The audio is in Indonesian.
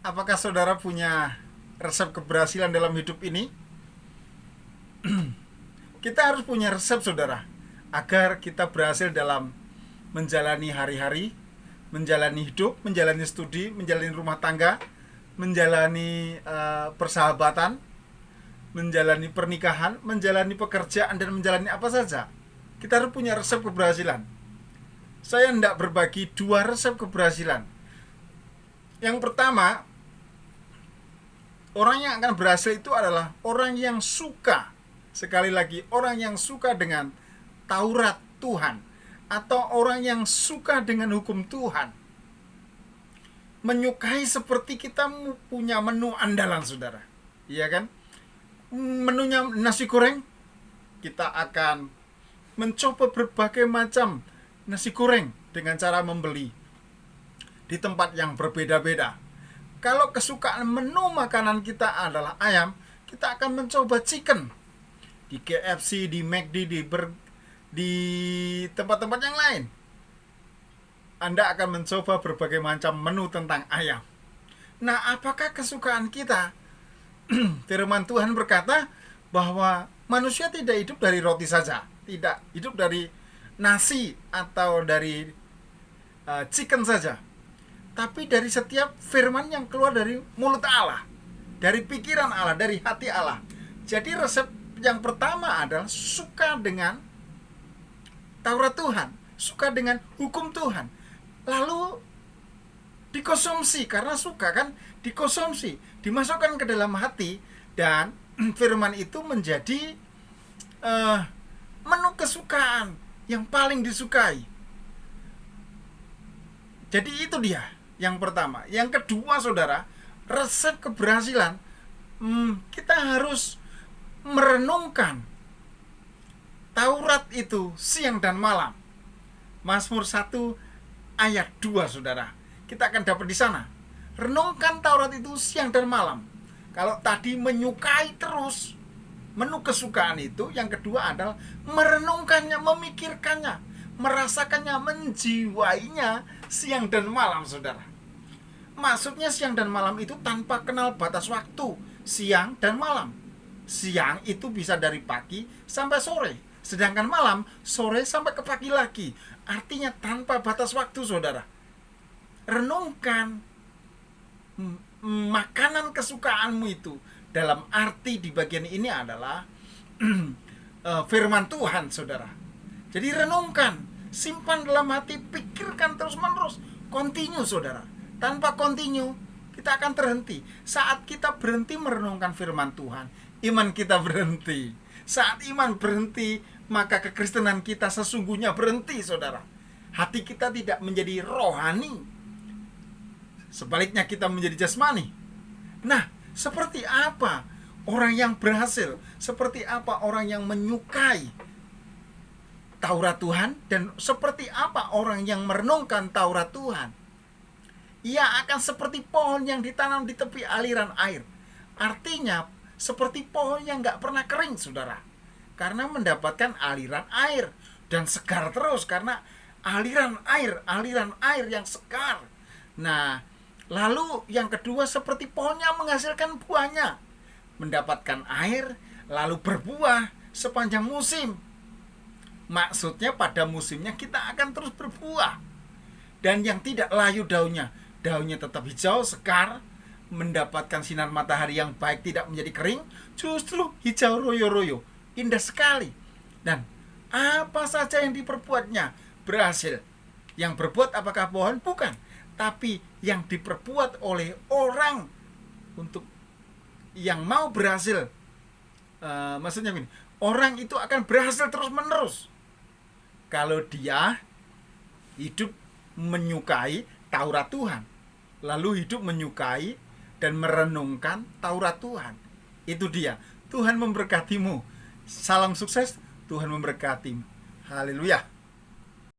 Apakah saudara punya resep keberhasilan dalam hidup ini? Kita harus punya resep, saudara, agar kita berhasil dalam menjalani hari-hari, menjalani hidup, menjalani studi, menjalani rumah tangga, menjalani persahabatan, menjalani pernikahan, menjalani pekerjaan, dan menjalani apa saja. Kita harus punya resep keberhasilan. Saya hendak berbagi 2 resep keberhasilan. Yang pertama, orang yang akan berhasil itu adalah orang yang suka, sekali lagi, orang yang suka dengan Taurat Tuhan, atau orang yang suka dengan hukum Tuhan. Menyukai seperti kita punya menu andalan, saudara. Iya kan? Menunya nasi goreng, kita akan mencoba berbagai macam nasi goreng dengan cara membeli di tempat yang berbeda-beda. Kalau kesukaan menu makanan kita adalah ayam, kita akan mencoba chicken di KFC, di McD, di tempat-tempat yang lain. Anda akan mencoba berbagai macam menu tentang ayam. Nah, apakah kesukaan kita? Firman Tuhan berkata bahwa manusia tidak hidup dari roti saja, tidak hidup dari nasi atau dari chicken saja, tapi dari setiap firman yang keluar dari mulut Allah, dari pikiran Allah, dari hati Allah. Jadi resep yang pertama adalah suka dengan Taurat Tuhan, suka dengan hukum Tuhan, lalu dikonsumsi. Karena suka kan, dikonsumsi, dimasukkan ke dalam hati, dan firman itu menjadi menu kesukaan yang paling disukai. Jadi itu dia yang pertama. Yang kedua, saudara, resep keberhasilan, kita harus merenungkan Taurat itu siang dan malam. Mazmur 1 ayat 2, saudara. Kita akan dapat di sana. Renungkan Taurat itu siang dan malam. Kalau tadi menyukai terus, menu kesukaan itu, yang kedua adalah merenungkannya, memikirkannya, merasakannya, menjiwainya siang dan malam, saudara. Maksudnya siang dan malam itu tanpa kenal batas waktu, siang dan malam. Siang itu bisa dari pagi sampai sore, sedangkan malam sore sampai ke pagi lagi. Artinya tanpa batas waktu, saudara. Renungkan makanan kesukaanmu itu. Dalam arti di bagian ini adalah firman Tuhan, saudara. Jadi renungkan, simpan dalam hati, pikirkan terus-menerus, continue, saudara. Tanpa continue, kita akan terhenti. Saat kita berhenti merenungkan firman Tuhan, iman kita berhenti. Saat iman berhenti, maka kekristenan kita sesungguhnya berhenti, saudara. Hati kita tidak menjadi rohani, sebaliknya kita menjadi jasmani. Nah, seperti apa orang yang berhasil? Seperti apa orang yang menyukai Taurat Tuhan? Dan seperti apa orang yang merenungkan Taurat Tuhan? Ia akan seperti pohon yang ditanam di tepi aliran air. Artinya seperti pohon yang gak pernah kering, saudara, karena mendapatkan aliran air. Dan segar terus karena aliran air yang segar. Nah, lalu yang kedua, seperti pohonnya menghasilkan buahnya, mendapatkan air, lalu berbuah sepanjang musim. Maksudnya pada musimnya kita akan terus berbuah. Dan yang tidak layu daunnya tetap hijau, segar, mendapatkan sinar matahari yang baik, tidak menjadi kering, justru hijau royo-royo, indah sekali. Dan apa saja yang diperbuatnya berhasil. Yang berbuat apakah pohon? Bukan, tapi yang diperbuat oleh orang untuk yang mau berhasil. Maksudnya begini, orang itu akan berhasil terus menerus kalau dia hidup menyukai Taurat Tuhan, lalu hidup menyukai dan merenungkan Taurat Tuhan. Itu dia. Tuhan memberkatimu. Salam sukses. Tuhan memberkatimu. Haleluya.